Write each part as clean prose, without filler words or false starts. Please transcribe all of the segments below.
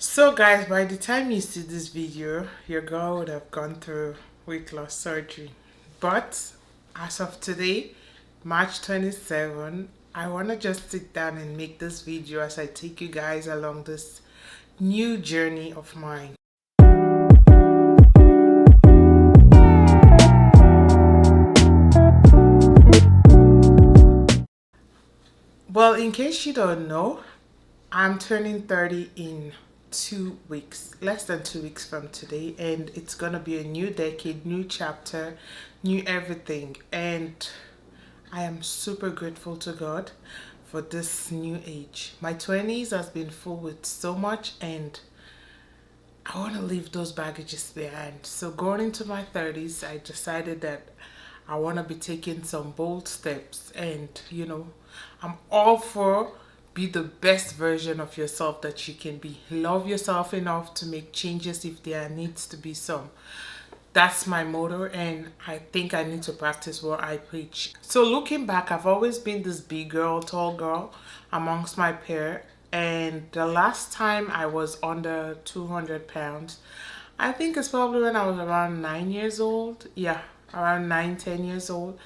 So guys, by the time you see this video, your girl would have gone through weight loss surgery. But as of today, March 27, I want to just sit down and make this video as I take you guys along this new journey of mine. Well, in case you don't know, I'm turning 30 in 2 weeks, less than 2 weeks from today, and it's gonna be a new decade, new chapter, new everything. And I am super grateful to God for this new age. My 20s has been full with so much, and I want to leave those baggages behind. So going into my 30s, I decided that I want to be taking some bold steps, and I'm all for be the best version of yourself that you can be. Love yourself enough to make changes if there needs to be some. That's my motto, and I think I need to practice what I preach. So looking back, I've always been this big girl, tall girl amongst my peer, and the last time I was under 200 pounds, I think it's probably when I was around 9 years old. Yeah, around 9, 10 years old.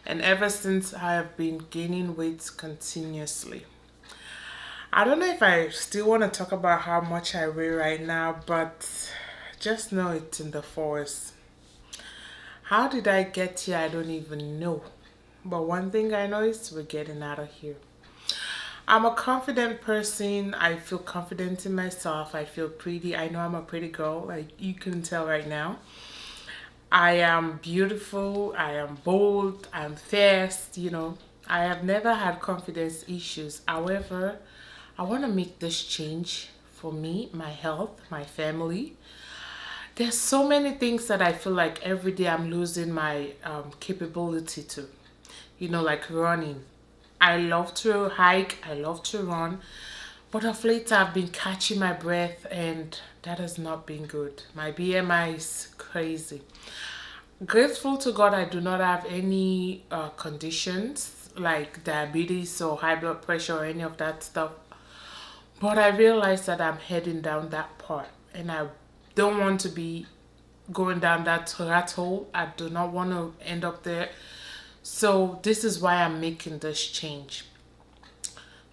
And ever since, I have been gaining weight continuously. I don't know if I still want to talk about how much I weigh right now, but just know it's in the forest. How did I get here? I don't even know. But one thing I know is we're getting out of here. I'm a confident person. I feel confident in myself. I feel pretty. I know I'm a pretty girl, like you can tell right now. I am beautiful. I am bold. I'm fast. I have never had confidence issues. However, I want to make this change for me, my health, my family. There's so many things that I feel like every day I'm losing my capability to. Like running. I love to hike, I love to run, but of late I've been catching my breath, and that has not been good. My BMI is crazy. Grateful to God I do not have any conditions like diabetes or high blood pressure or any of that stuff. But I realized that I'm heading down that part, and I don't want to be going down that rat hole. I do not want to end up there. So this is why I'm making this change.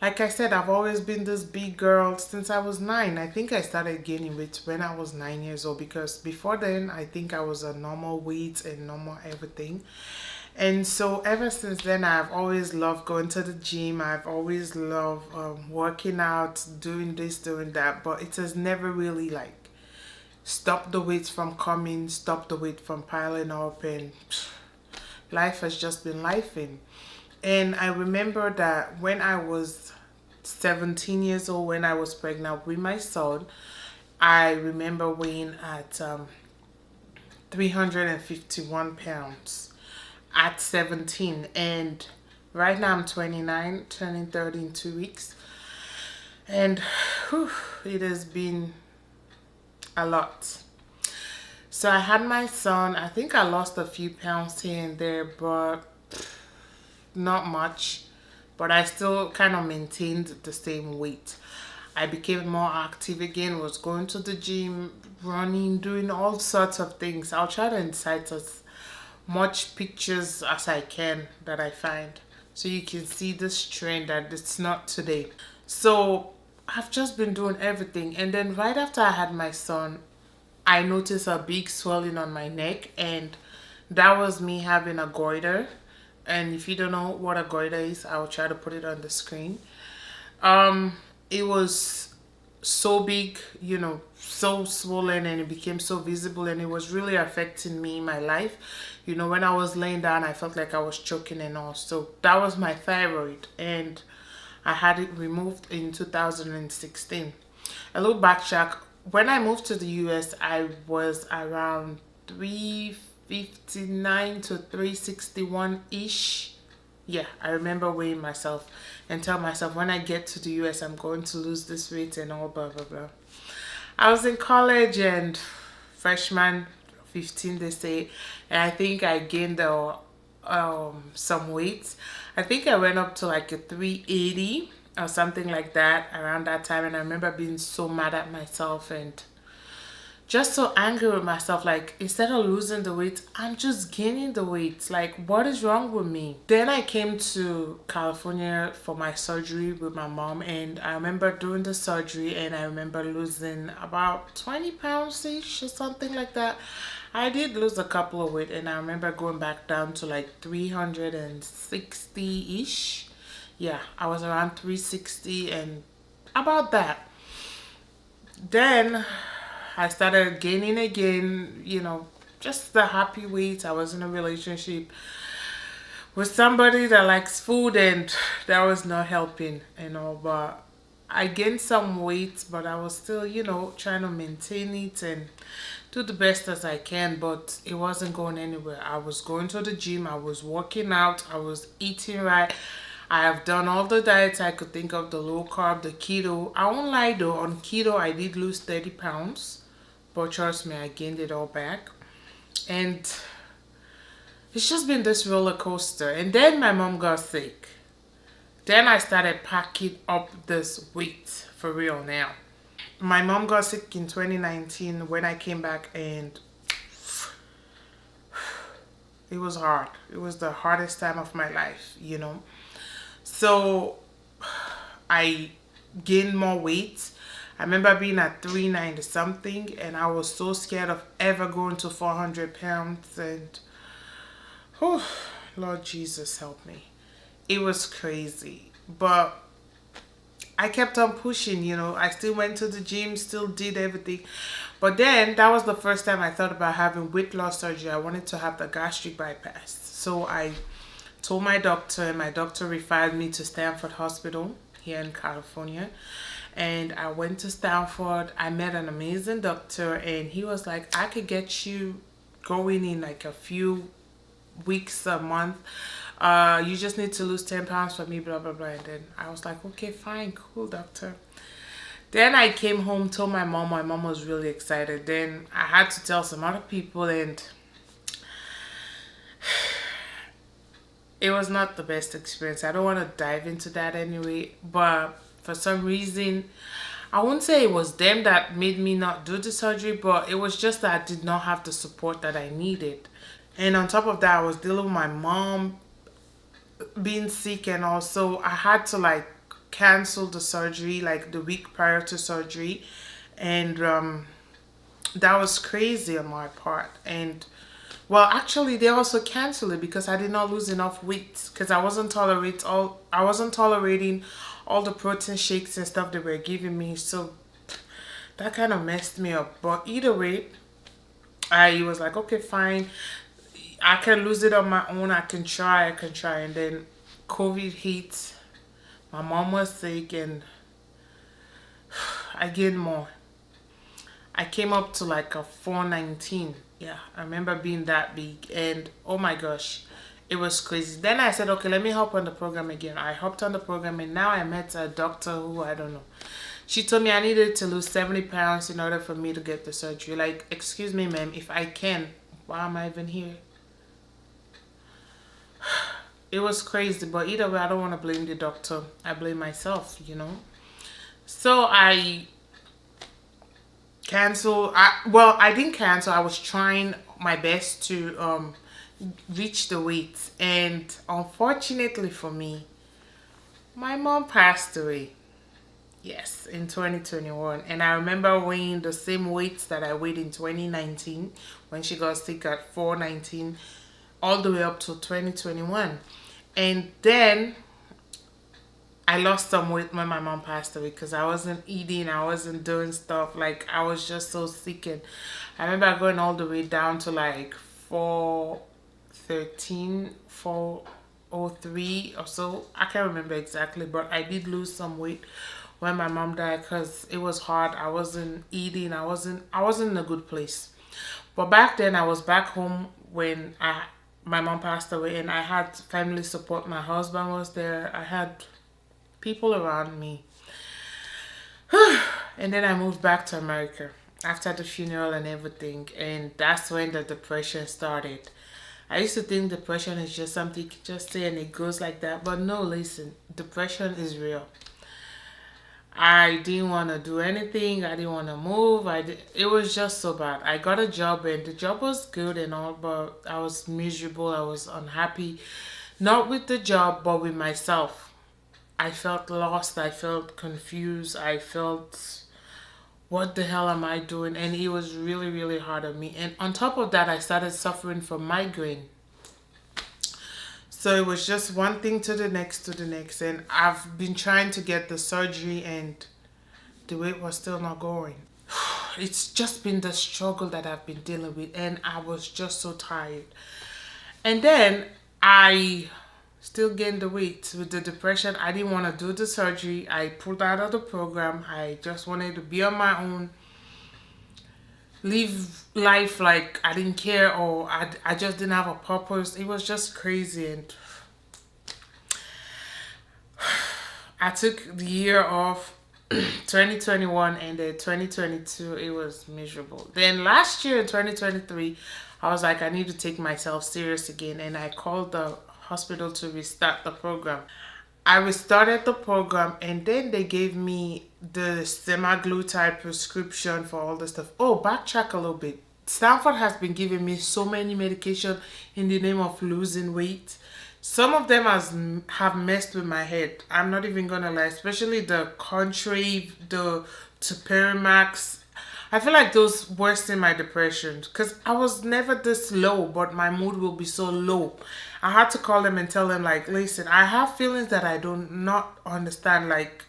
Like I said, I've always been this big girl since I was 9. I think I started gaining weight when I was 9 years old, because before then I think I was a normal weight and normal everything. And so ever since then, I've always loved going to the gym. I've always loved working out, doing this, doing that. But it has never really like stopped the weight from coming, stopped the weight from piling up, and life has just been lifing. And I remember that when I was 17 years old, when I was pregnant with my son, I remember weighing at 351 pounds at 17. And right now I'm 29, turning 30 in 2 weeks. And it has been a lot. So I had my son. I think I lost a few pounds here and there, but not much. But I still kind of maintained the same weight. I became more active again, was going to the gym, running, doing all sorts of things. I'll try to incite as much pictures as I can that I find, so you can see this trend that it's not today. So I've just been doing everything, and then right after I had my son, I noticed a big swelling on my neck, and that was me having a goiter. And if you don't know what a goiter is, I'll try to put it on the screen. It was so big, so swollen, and it became so visible, and it was really affecting me, my life. When I was laying down, I felt like I was choking and all. So that was my thyroid, and I had it removed in 2016. A little backtrack. When I moved to the US, I was around 359 to 361-ish. Yeah, I remember weighing myself and tell myself when I get to the US, I'm going to lose this weight and all blah, blah, blah. I was in college and freshman 15, they say, and I think I gained some weight. I think I went up to like a 380, or something like that around that time. And I remember being so mad at myself and just so angry with myself. Like, instead of losing the weight, I'm just gaining the weight. Like, what is wrong with me? Then I came to California for my surgery with my mom, and I remember doing the surgery, and I remember losing about 20 pounds each or something like that. I did lose a couple of weight, and I remember going back down to like 360 ish. Yeah, I was around 360 and about that. Then I started gaining again, just the happy weight. I was in a relationship with somebody that likes food, and that was not helping, but I gained some weight, but I was still, trying to maintain it and do the best as I can, but it wasn't going anywhere. I was going to the gym, I was working out, I was eating right. I have done all the diets I could think of, the low carb, the keto. I won't lie though, on keto I did lose 30 pounds, but trust me, I gained it all back. And it's just been this roller coaster. And then my mom got sick. Then I started packing up this weight for real now. My mom got sick in 2019 when I came back, and it was hard. It was the hardest time of my life. So I gained more weight. I remember being at 390 something, and I was so scared of ever going to 400 pounds. And Lord Jesus help me. It was crazy. But I kept on pushing, I still went to the gym, still did everything. But then that was the first time I thought about having weight loss surgery. I wanted to have the gastric bypass. So I told my doctor, and my doctor referred me to Stanford Hospital here in California. And I went to Stanford. I met an amazing doctor, and he was like, I could get you going in like a few weeks, a month. You just need to lose 10 pounds for me, blah, blah, blah. And then I was like, okay, fine, cool, doctor. Then I came home, told my mom. My mom was really excited. Then I had to tell some other people, and it was not the best experience. I don't want to dive into that anyway, but for some reason, I wouldn't say it was them that made me not do the surgery, but it was just that I did not have the support that I needed. And on top of that, I was dealing with my mom being sick, and also I had to like cancel the surgery like the week prior to surgery. And that was crazy on my part. And well, actually, they also canceled it because I did not lose enough weight, because I wasn't tolerating all the protein shakes and stuff they were giving me. So that kind of messed me up. But either way, I was like, okay, fine. I can lose it on my own. I can try. And then COVID hit. My mom was sick, and I gained more. I came up to like a 419. Yeah, I remember being that big, and oh my gosh, it was crazy. Then I said, okay, let me hop on the program again. I hopped on the program, and now I met a doctor who, I don't know. She told me I needed to lose 70 pounds in order for me to get the surgery. Like, excuse me, ma'am, if I can, why am I even here? It was crazy, but either way, I don't want to blame the doctor. I blame myself. So I cancel. I didn't cancel. I was trying my best to reach the weight, and unfortunately for me, my mom passed away. Yes, in 2021. And I remember weighing the same weights that I weighed in 2019 when she got sick at 419, all the way up to 2021. And then I lost some weight when my mom passed away, because I wasn't eating, I wasn't doing stuff. Like, I was just so sick. And I remember going all the way down to like 413, 403 or so. I can't remember exactly, but I did lose some weight when my mom died, because it was hard. I wasn't eating. I wasn't in a good place. But back then, I was back home when my mom passed away, and I had family support. My husband was there. I had people around me. And then I moved back to America after the funeral and everything, and that's when the depression started. I used to think depression is just something you can just say and it goes like that, but no, listen, depression is real. I didn't want to do anything. I didn't want to move. It was just so bad. I got a job and the job was good and all, but I was miserable. I was unhappy. Not with the job, but with myself. I felt lost. I felt confused. I felt, what the hell am I doing? And it was really, really hard on me. And on top of that, I started suffering from migraine. So it was just one thing to the next to the next. And I've been trying to get the surgery and the weight was still not going. It's just been the struggle that I've been dealing with. And I was just so tired. And then I still gained the weight with the depression. I didn't want to do the surgery. I pulled out of the program. I just wanted to be on my own, live life like I didn't care, or I just didn't have a purpose. It was just crazy. And I took the year off. 2021 and then 2022 it was miserable. Then last year in 2023 I was like, I need to take myself serious again, and I called the hospital to restart the program. I restarted the program and then they gave me the semaglutide prescription for all the stuff. Oh, backtrack a little bit. Stanford has been giving me so many medication in the name of losing weight. Some of them have messed with my head. I'm not even gonna lie, especially the Contrave, the Tuperimax. I feel like those worsen my depression because I was never this low, but my mood will be so low. I had to call them and tell them like, listen, I have feelings that I do not understand. Like,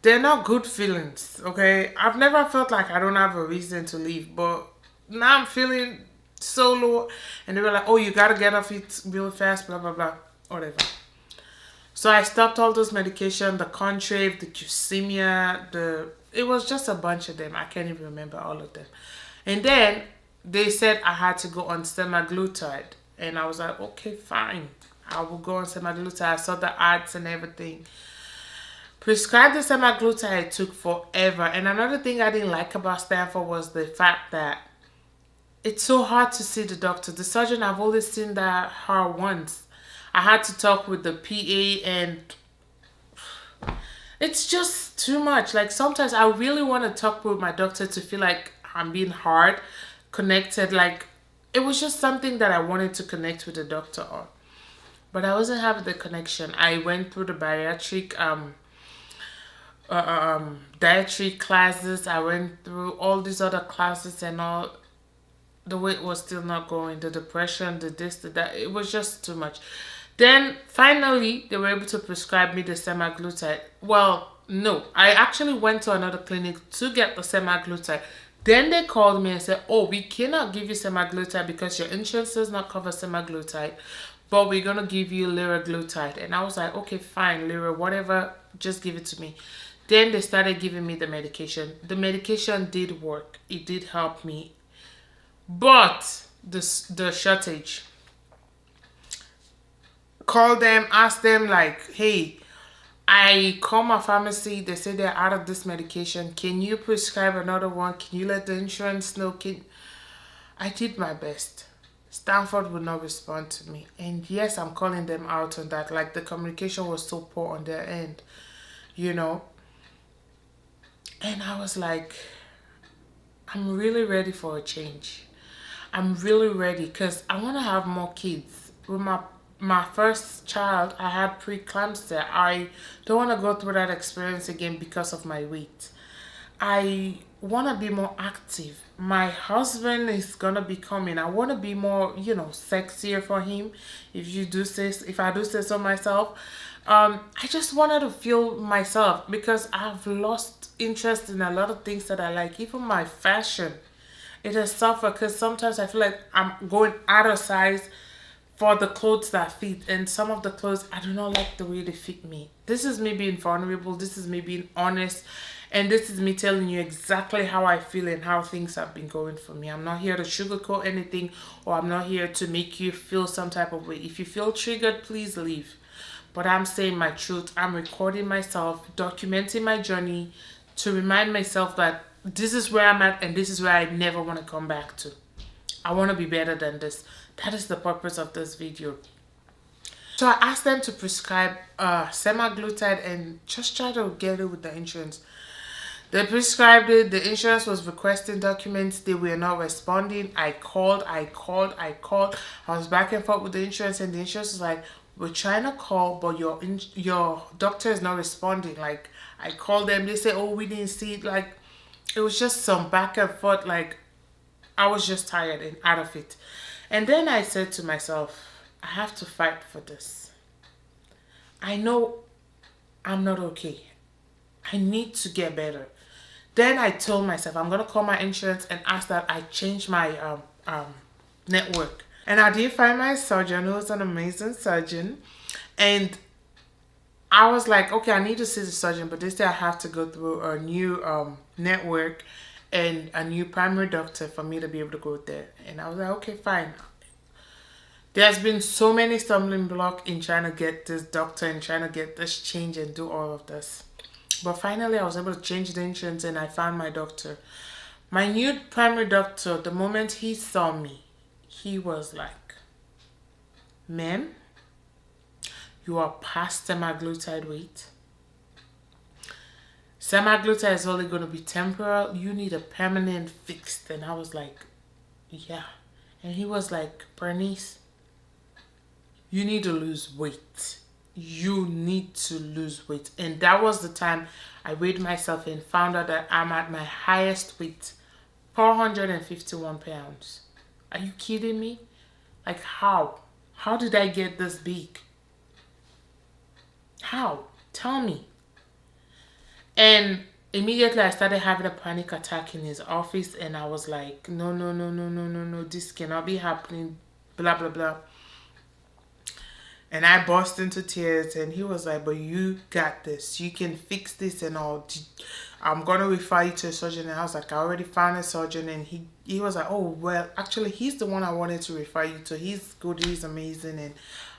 they're not good feelings, okay? I've never felt like I don't have a reason to leave, but now I'm feeling so low. And they were like, oh, you gotta get off it real fast, blah, blah, blah, whatever. So I stopped all those medication, the Contrave, the Qsimia, it was just a bunch of them. I can't even remember all of them. And then they said I had to go on semaglutide. And I was like, okay, fine. I will go on semaglutide. I saw the ads and everything. Prescribed the semaglutide, it took forever. And another thing I didn't like about Stanford was the fact that it's so hard to see the doctor. The surgeon, I've only seen her once. I had to talk with the PA and it's just too much. Like sometimes I really want to talk with my doctor to feel like I'm being hard, connected. Like it was just something that I wanted to connect with the doctor on. But I wasn't having the connection. I went through the bariatric dietary classes. I went through all these other classes and all. The weight was still not going. The depression, the this, the that. It was just too much. Then finally, they were able to prescribe me the semaglutide. Well, no, I actually went to another clinic to get the semaglutide. Then they called me and said, oh, we cannot give you semaglutide because your insurance does not cover semaglutide, but we're going to give you liraglutide. And I was like, okay, fine, lira, whatever, just give it to me. Then they started giving me the medication. The medication did work. It did help me. But the shortage. Call them, ask them like, hey, I call my pharmacy. They say they're out of this medication. Can you prescribe another one? Can you let the insurance know? I did my best. Stanford would not respond to me. And yes, I'm calling them out on that. Like the communication was so poor on their end, you know. And I was like, I'm really ready for a change. I'm really ready because I want to have more kids. With my first child, I had preeclampsia. I don't want to go through that experience again because of my weight. I want to be more active. My husband is going to be coming. I want to be more, sexier for him. If I do say so myself. I just wanted to feel myself because I've lost interest in a lot of things that I like. Even my fashion. It has suffered because sometimes I feel like I'm going out of size for the clothes that fit, and some of the clothes I do not like the way they fit me. This is me being vulnerable, this is me being honest, and this is me telling you exactly how I feel and how things have been going for me. I'm not here to sugarcoat anything, or I'm not here to make you feel some type of way. If you feel triggered, please leave. But I'm saying my truth. I'm recording myself, documenting my journey to remind myself that this is where I'm at and this is where I never want to come back to. I want to be better than this. That is the purpose of this video. So I asked them to prescribe semaglutide and just try to get it with the insurance. They prescribed it. The insurance was requesting documents. They were not responding. I called. I was back and forth with the insurance, and the insurance was like, "We're trying to call, but your doctor is not responding." Like, I called them. They said, "Oh, we didn't see it." Like, it was just some back and forth. Like, I was just tired and out of it. And then I said to myself, I have to fight for this. I know I'm not okay. I need to get better. Then I told myself I'm gonna call my insurance and ask that I change my network. And I did find my surgeon, who was an amazing surgeon. And I was like, okay, I need to see the surgeon, but they say I have to go through a new network and a new primary doctor for me to be able to go there. And I was like, okay, fine. There's been so many stumbling blocks in trying to get this doctor and trying to get this change and do all of this. But finally, I was able to change the insurance and I found my doctor. My new primary doctor, the moment he saw me, he was like, "Ma'am, you are past semaglutide weight. Semaglutide is only going to be temporal. You need a permanent fix." And I was like, "Yeah." And he was like, "Bernice, you need to lose weight. You need to lose weight." And that was the time I weighed myself and found out that I'm at my highest weight, 451 pounds. Are you kidding me? Like, how? How did I get this big? How? Tell me. And immediately I started having a panic attack in his office, and I was like, no, no, no, no, no, no, no, this cannot be happening, blah, blah, blah. And I burst into tears, and he was like, "But you got this. You can fix this and all. I'm going to refer you to a surgeon." And I was like, "I already found a surgeon." And he was like, "Oh, well, actually, he's the one I wanted to refer you to. He's good. He's amazing." And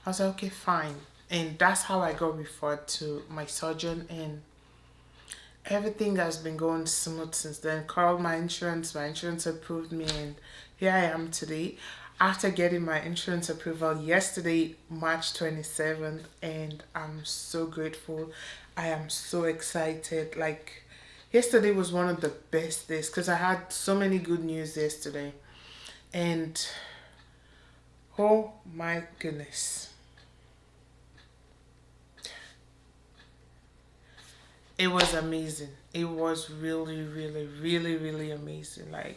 I was like, "Okay, fine." And that's how I got referred to my surgeon. And everything has been going smooth since then. Called my insurance. My insurance approved me. And here I am today, after getting my insurance approval yesterday, March 27th, and I'm so grateful. I am so excited. Like, yesterday was one of the best days because I had so many good news yesterday. And oh my goodness. It was amazing. It was really, really, really, really amazing. Like,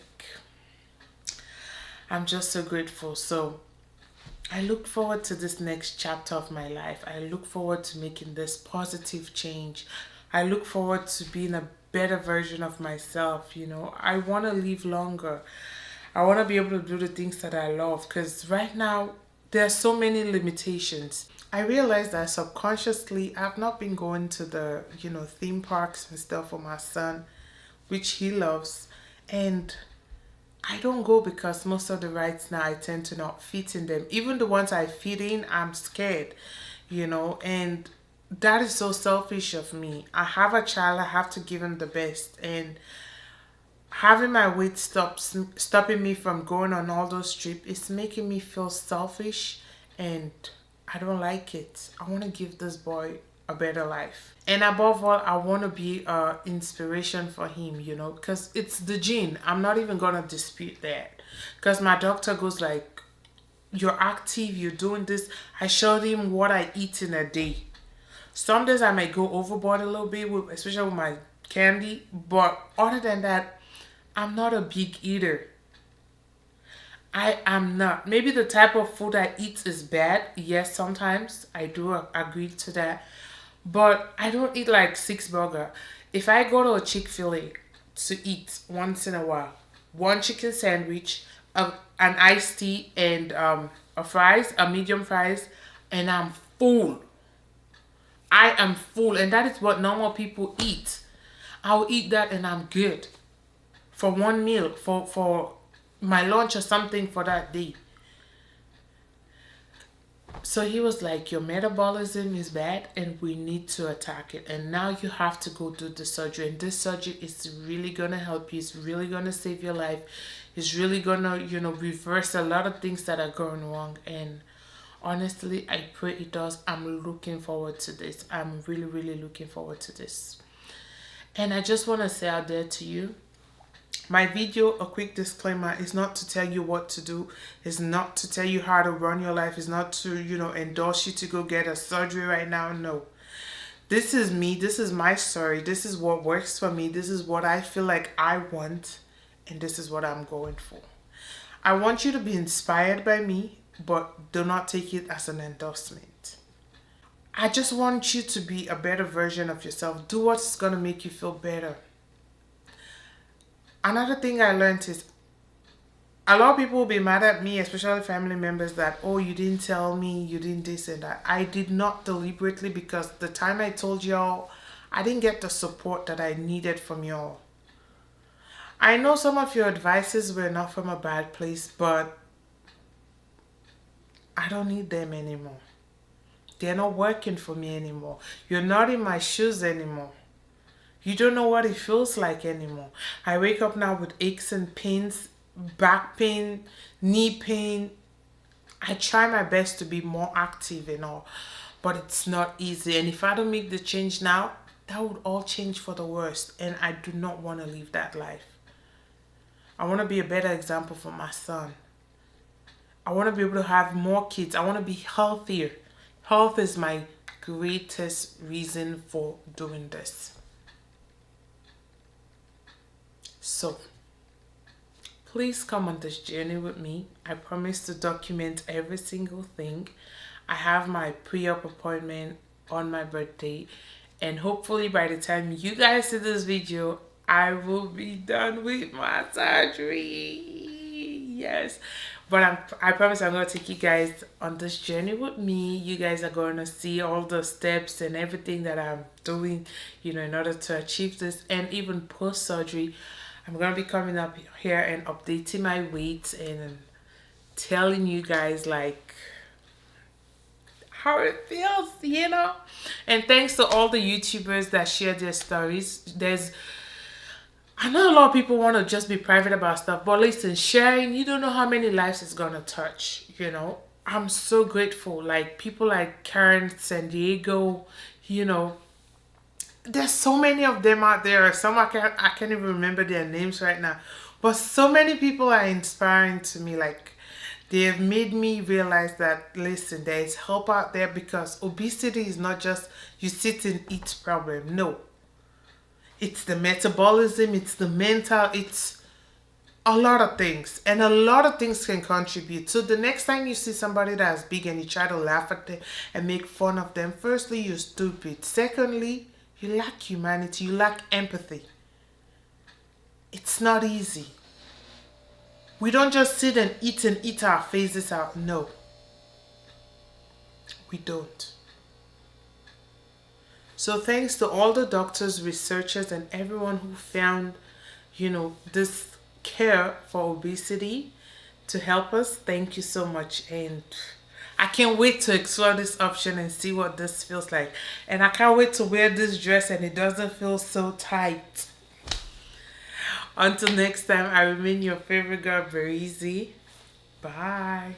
I'm just so grateful. So I look forward to this next chapter of my life. I look forward to making this positive change. I look forward to being a better version of myself. You know, I want to live longer. I want to be able to do the things that I love, because right now there are so many limitations. I realized that subconsciously I've not been going to the, theme parks and stuff for my son, which he loves. And I don't go because most of the rides now I tend to not fit in them. Even the ones I fit in, I'm scared, and that is so selfish of me. I have a child, I have to give him the best, and having my weight stopping me from going on all those trips is making me feel selfish, and I don't like it. I want to give this boy a better life. And above all, I want to be an inspiration for him, because it's the gene. I'm not even going to dispute that. Because my doctor goes like, "You're active, you're doing this." I showed him what I eat in a day. Some days I might go overboard a little bit, especially with my candy. But other than that, I'm not a big eater. I am not. Maybe the type of food I eat is bad. Yes, sometimes I do agree to that. But I don't eat like six burger. If I go to a Chick-fil-A to eat once in a while, one chicken sandwich, an iced tea, and a medium fries, and I'm full. I am full, and that is what normal people eat. I'll eat that and I'm good for one meal, for my lunch or something for that day. So he was like, "Your metabolism is bad and we need to attack it. And now you have to go do the surgery. And this surgery is really going to help you. It's really going to save your life. It's really going to, reverse a lot of things that are going wrong." And Honestly, I pray it does. I'm looking forward to this. I'm really, really looking forward to this. And I just want to say out there to you, my video, a quick disclaimer, is not to tell you what to do, is not to tell you how to run your life, is not to, endorse you to go get a surgery right now. No. This is me, this is my story, this is what works for me, this is what I feel like I want, and this is what I'm going for. I want you to be inspired by me, but do not take it as an endorsement. I just want you to be a better version of yourself. Do what's going to make you feel better. Another thing I learned is a lot of people will be mad at me, especially family members, that, oh, you didn't tell me, you didn't this and that. I did not deliberately, because the time I told y'all, I didn't get the support that I needed from y'all. I know some of your advices were not from a bad place, but I don't need them anymore. They're not working for me anymore. You're not in my shoes anymore. You don't know what it feels like anymore. I wake up now with aches and pains, back pain, knee pain. I try my best to be more active and all, but it's not easy. And if I don't make the change now, that would all change for the worst. And I do not want to live that life. I want to be a better example for my son. I want to be able to have more kids. I want to be healthier. Health is my greatest reason for doing this. So, please come on this journey with me. I promise to document every single thing. I have my pre-op appointment on my birthday, and hopefully by the time you guys see this video, I will be done with my surgery. Yes. But I promise I'm going to take you guys on this journey with me. You guys are going to see all the steps and everything that I'm doing, in order to achieve this. And even post-surgery, I'm going to be coming up here and updating my weight and telling you guys, like, how it feels, And thanks to all the YouTubers that share their stories. I know a lot of people want to just be private about stuff, but listen, sharing, you don't know how many lives it's going to touch, I'm so grateful. Like, people like Karen, San Diego, there's so many of them out there. Some I can't even remember their names right now. But so many people are inspiring to me. Like, they have made me realize that, listen, there is help out there, because obesity is not just you sit and eat problem. No. It's the metabolism, it's the mental, it's a lot of things. And a lot of things can contribute. So the next time you see somebody that's big and you try to laugh at them and make fun of them, firstly, you're stupid. Secondly, you lack humanity, you lack empathy. It's not easy. We don't just sit and eat our faces out. No. We don't. So thanks to all the doctors, researchers, and everyone who found, this care for obesity to help us. Thank you so much. And I can't wait to explore this option and see what this feels like. And I can't wait to wear this dress and it doesn't feel so tight. Until next time, I remain your favorite girl, Berizzy. Bye.